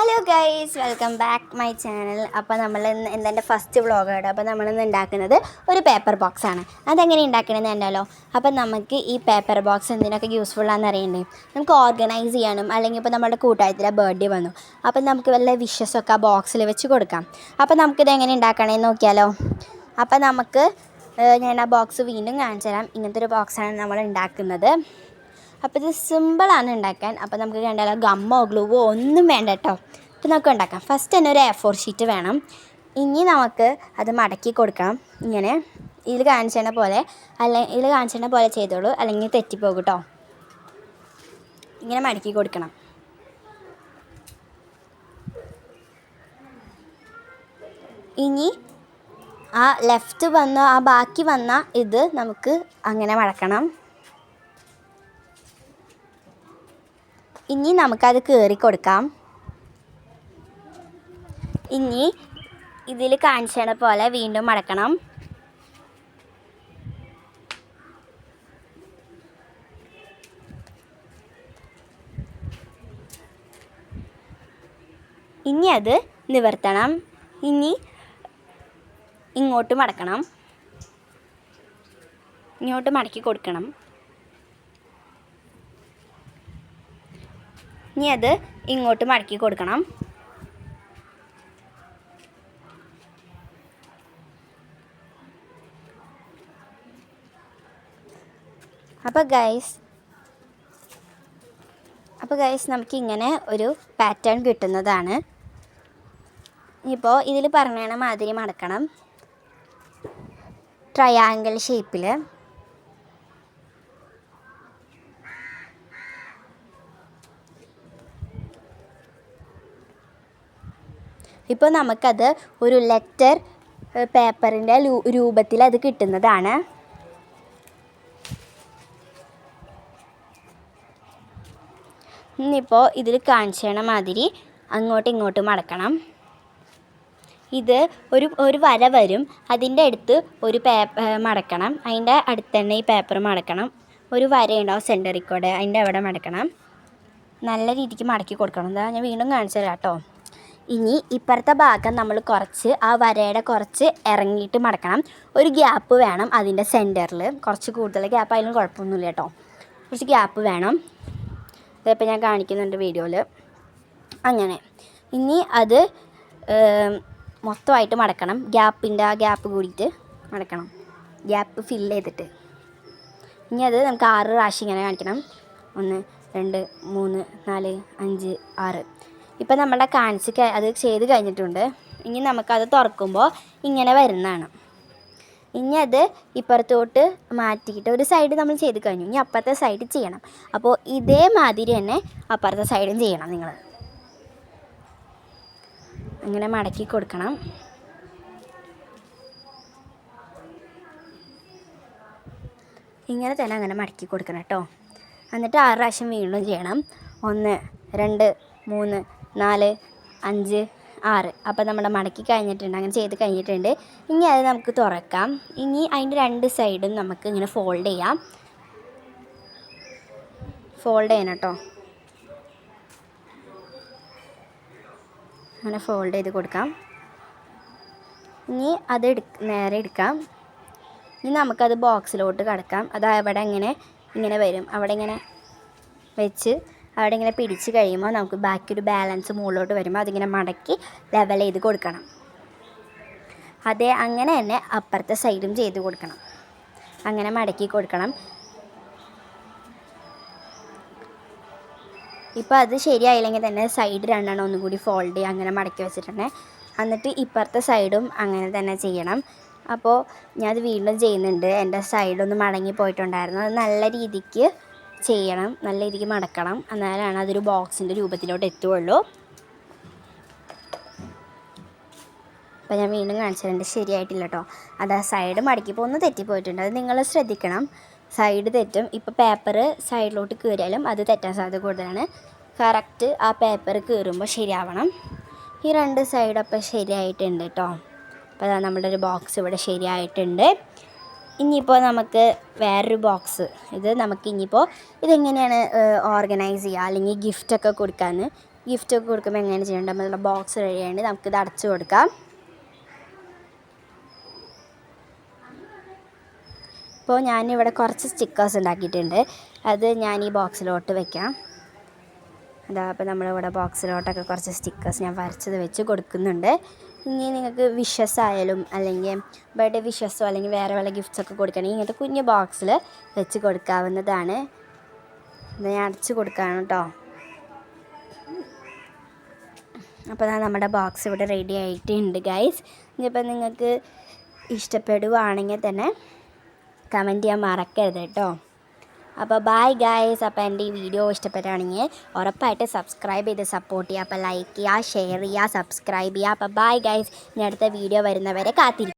Hello guys, welcome back my channel. അപ്പോൾ നമ്മൾ എൻ്റെ ഫസ്റ്റ് വ്ളോഗാണ്. അപ്പോൾ നമ്മളിന്ന് ഉണ്ടാക്കുന്നത് ഒരു പേപ്പർ ബോക്സാണ്. അതെങ്ങനെ ഉണ്ടാക്കണമെന്ന് കണ്ടാലോ. അപ്പം നമുക്ക് ഈ പേപ്പർ ബോക്സ് എന്തിനൊക്കെ യൂസ്ഫുള്ളാണെന്ന് അറിയണ്ടേ. നമുക്ക് ഓർഗനൈസ് ചെയ്യാനും, അല്ലെങ്കിൽ ഇപ്പോൾ നമ്മുടെ കൂട്ടുകാരത്തിലെ ബർത്ത്ഡേ വന്നു, അപ്പം നമുക്ക് വല്ല വിഷസൊക്കെ ആ ബോക്സിൽ വെച്ച് കൊടുക്കാം. അപ്പോൾ നമുക്കിത് എങ്ങനെ ഉണ്ടാക്കണമെന്ന് നോക്കിയാലോ. അപ്പം നമുക്ക് ഞാൻ ആ ബോക്സ് വീണ്ടും കാണിച്ചു തരാം. ഇങ്ങനത്തെ ഒരു ബോക്സാണ് നമ്മൾ ഉണ്ടാക്കുന്നത്. അപ്പോൾ ഇത് സിമ്പിളാണ് ഉണ്ടാക്കാൻ. അപ്പോൾ നമുക്ക് കണ്ടാലോ, ഗമ്മോ ഗ്ലൂവോ ഒന്നും വേണ്ട കേട്ടോ. അപ്പോൾ നമുക്ക് ഉണ്ടാക്കാം. ഫസ്റ്റ് തന്നെ ഒരു A4 ഷീറ്റ് വേണം. ഇനി നമുക്ക് അത് മടക്കി കൊടുക്കണം. ഇങ്ങനെ ഇതിൽ കാണിച്ചേണ്ട പോലെ, ഇതിൽ കാണിച്ചേണ്ട പോലെ ചെയ്തോളൂ, അല്ലെങ്കിൽ തെറ്റിപ്പോകും കേട്ടോ. ഇങ്ങനെ മടക്കി കൊടുക്കണം. ഇനി ആ ലെഫ്റ്റ് വന്ന ആ ബാക്കി വന്ന ഇത് നമുക്ക് അങ്ങനെ മടക്കണം. ഇനി നമുക്കത് കീറി കൊടുക്കാം. ഇനി ഇതിൽ കാണിച്ചത് പോലെ വീണ്ടും മടക്കണം. ഇനി അത് നിവർത്തണം. ഇനി ഇങ്ങോട്ട് മടക്കണം. ഇങ്ങോട്ട് മടക്കി കൊടുക്കണം. ഇനി അത് ഇങ്ങോട്ട് മടക്കി കൊടുക്കണം. അപ്പോൾ ഗൈസ് നമുക്കിങ്ങനെ ഒരു പാറ്റേൺ കിട്ടുന്നതാണ്. ഇപ്പോൾ ഇതിൽ പറഞ്ഞ മാതിരി മടക്കണം, ട്രയാങ്കിൾ ഷേപ്പിൽ. ഇപ്പോൾ നമുക്കത് ഒരു ലെറ്റർ പേപ്പറിൻ്റെ രൂപത്തിൽ അത് കിട്ടുന്നതാണ്. ഇന്നിപ്പോൾ ഇതിൽ കാണിച്ചണ മാതിരി അങ്ങോട്ടും ഇങ്ങോട്ടും മടക്കണം. ഇത് ഒരു വര വരും, അതിൻ്റെ അടുത്ത് ഒരു മടക്കണം. അതിൻ്റെ അടുത്ത് തന്നെ ഈ പേപ്പർ മടക്കണം. ഒരു വരയുണ്ടാവും സെൻറ്ററിൽ കൂടെ, അതിൻ്റെ അവിടെ മടക്കണം. നല്ല രീതിക്ക് മടക്കി കൊടുക്കണം. എന്താ ഞാൻ വീണ്ടും കാണിച്ചു തരാം കേട്ടോ. ഇനി ഇപ്പുറത്തെ ഭാഗം നമ്മൾ കുറച്ച് ആ വരയുടെ കുറച്ച് ഇറങ്ങിയിട്ട് മടക്കണം. ഒരു ഗ്യാപ്പ് വേണം അതിൻ്റെ സെൻറ്ററിൽ, കുറച്ച് കൂടുതൽ ഗ്യാപ്പ് ആയാലും കുഴപ്പമൊന്നുമില്ല കേട്ടോ. കുറച്ച് ഗ്യാപ്പ് വേണം. ഇതിപ്പോൾ ഞാൻ കാണിക്കുന്നുണ്ട് വീഡിയോയിൽ. അങ്ങനെ ഇനി അത് മൊത്തമായിട്ട് മടക്കണം. ഗ്യാപ്പിൻ്റെ ആ ഗ്യാപ്പ് കൂടിയിട്ട് മടക്കണം, ഗ്യാപ്പ് ഫില്ല് ചെയ്തിട്ട്. ഇനി അത് നമുക്ക് 6 പ്രാവശ്യം ഇങ്ങനെ കാണിക്കണം. 1 2 3 4 5 6. ഇപ്പം നമ്മുടെ അത് ചെയ്ത് കഴിഞ്ഞിട്ടുണ്ട്. ഇനി നമുക്കത് തുറക്കുമ്പോൾ ഇങ്ങനെ വരുന്നതാണ്. ഇനി അത് ഇപ്പുറത്തോട്ട് മാറ്റിയിട്ട് ഒരു സൈഡ് നമ്മൾ ചെയ്ത് കഴിഞ്ഞു. ഇനി അപ്പുറത്തെ സൈഡ് ചെയ്യണം. അപ്പോൾ ഇതേമാതിരി തന്നെ അപ്പുറത്തെ സൈഡും ചെയ്യണം. നിങ്ങൾ അങ്ങനെ മടക്കി കൊടുക്കണം. ഇങ്ങനെ തന്നെ അങ്ങനെ മടക്കി കൊടുക്കണം കേട്ടോ. എന്നിട്ട് 6 പ്രാവശ്യം വീണ്ടും ചെയ്യണം. 1 2 3 4 5 6. അപ്പോൾ നമ്മുടെ മടക്കി കഴിഞ്ഞിട്ടുണ്ട്, അങ്ങനെ ചെയ്ത് കഴിഞ്ഞിട്ടുണ്ട്. ഇനി അത് നമുക്ക് തുറക്കാം. ഇനി അതിൻ്റെ 2 സൈഡും നമുക്ക് ഇങ്ങനെ ഫോൾഡ് ചെയ്യണം കേട്ടോ. അങ്ങനെ ഫോൾഡ് ചെയ്ത് കൊടുക്കാം. ഇനി അത് നേരെ എടുക്കാം. ഇനി നമുക്കത് ബോക്സിലോട്ട് കടക്കാം. അത് അവിടെ ഇങ്ങനെ വരും. അവിടെ ഇങ്ങനെ വെച്ച് അവിടെ ഇങ്ങനെ പിടിച്ച് കഴിയുമ്പോൾ നമുക്ക് ബാക്കി ഒരു ബാലൻസ് മുകളിലോട്ട് വരുമ്പോൾ അതിങ്ങനെ മടക്കി ലെവൽ ചെയ്ത് കൊടുക്കണം. അങ്ങനെ തന്നെ അപ്പുറത്തെ സൈഡും ചെയ്ത് കൊടുക്കണം. അങ്ങനെ മടക്കി കൊടുക്കണം. ഇപ്പോൾ അത് ശരിയായില്ലെങ്കിൽ തന്നെ സൈഡ് 2 ഒന്നും കൂടി ഫോൾഡ് ചെയ്യുക, അങ്ങനെ മടക്കി വെച്ചിട്ടുണ്ട്. എന്നിട്ട് ഇപ്പുറത്തെ സൈഡും അങ്ങനെ തന്നെ ചെയ്യണം. അപ്പോൾ ഞാനത് വീണ്ടും ചെയ്യുന്നുണ്ട്. എൻ്റെ സൈഡൊന്ന് മടങ്ങി പോയിട്ടുണ്ടായിരുന്നു. അത് നല്ല രീതിക്ക് ചെയ്യണം, നല്ല രീതിക്ക് മടക്കണം. എന്നാലാണ് അതൊരു ബോക്സിൻ്റെ രൂപത്തിലോട്ട് എത്തുകയുള്ളൂ. അപ്പോൾ ഞാൻ വീണ്ടും കാണിച്ചിട്ടുണ്ട്, ശരിയായിട്ടില്ല കേട്ടോ. അത് ആ സൈഡ് മടക്കിപ്പോൾ ഒന്ന് തെറ്റിപ്പോയിട്ടുണ്ട്. അത് നിങ്ങൾ ശ്രദ്ധിക്കണം, സൈഡ് തെറ്റും. ഇപ്പോൾ പേപ്പർ സൈഡിലോട്ട് കീറിയാലും അത് തെറ്റാൻ സാധ്യത കൂടുതലാണ്. കറക്റ്റ് ആ പേപ്പർ കീറുമ്പോൾ ശരിയാവണം. ഈ 2 സൈഡപ്പോൾ ശരിയായിട്ടുണ്ട് കേട്ടോ. അപ്പോൾ അതാ നമ്മുടെ ഒരു ബോക്സ് ഇവിടെ ശരിയായിട്ടുണ്ട്. ഇനിയിപ്പോൾ നമുക്ക് വേറൊരു ബോക്സ്, ഇത് നമുക്ക് ഇനിയിപ്പോൾ ഇതെങ്ങനെയാണ് ഓർഗനൈസ് ചെയ്യുക അല്ലെങ്കിൽ ഗിഫ്റ്റൊക്കെ കൊടുക്കാൻ ഗിഫ്റ്റൊക്കെ കൊടുക്കുമ്പോൾ എങ്ങനെ ചെയ്യേണ്ടത് നമ്മളുടെ ബോക്സ് കഴിയാണ്ട് നമുക്കിത് അടച്ചു കൊടുക്കാം. ഇപ്പോൾ ഞാനിവിടെ കുറച്ച് സ്റ്റിക്കേഴ്സ് ഉണ്ടാക്കിയിട്ടുണ്ട്. അത് ഞാൻ ഈ ബോക്സിലോട്ട് വെക്കാം. അതാ അപ്പോൾ നമ്മളിവിടെ ബോക്സിലോട്ടൊക്കെ കുറച്ച് സ്റ്റിക്കേഴ്സ് ഞാൻ വരച്ചത് വെച്ച് കൊടുക്കുന്നുണ്ട്. ഇനി നിങ്ങൾക്ക് വിഷസ് ആയാലും അല്ലെങ്കിൽ ബർത്ത്ഡേ വിഷസോ അല്ലെങ്കിൽ വേറെ വല്ല ഗിഫ്റ്റ്സൊക്കെ കൊടുക്കണമെങ്കിൽ ഇങ്ങനത്തെ കുഞ്ഞ് ബോക്സിൽ വെച്ച് കൊടുക്കാവുന്നതാണ്. ഇത് ഞാൻ അടച്ച് കൊടുക്കുകയാണ് കേട്ടോ. അപ്പോൾ നമ്മുടെ ബോക്സ് ഇവിടെ റെഡി ആയിട്ടുണ്ട് ഗൈസ്. ഇനിയിപ്പോൾ നിങ്ങൾക്ക് ഇഷ്ടപ്പെടുവാണെങ്കിൽ തന്നെ കമൻറ്റ് ചെയ്യാൻ മറക്കരുത് കേട്ടോ. അപ്പോൾ ബൈ ഗൈസ്. അപ്പോൾ എൻ്റെ ഈ വീഡിയോ ഇഷ്ടപ്പെടുകയാണെങ്കിൽ ഉറപ്പായിട്ട് സബ്സ്ക്രൈബ് ചെയ്ത് സപ്പോർട്ട് ചെയ്യുക. അപ്പോൾ ലൈക്ക് ചെയ്യുക, ഷെയർ ചെയ്യുക, സബ്സ്ക്രൈബ് ചെയ്യുക. അപ്പോൾ ബൈ ഗൈസ്. ഇനി അടുത്ത വീഡിയോ വരുന്നവരെ കാത്തിരിക്കും.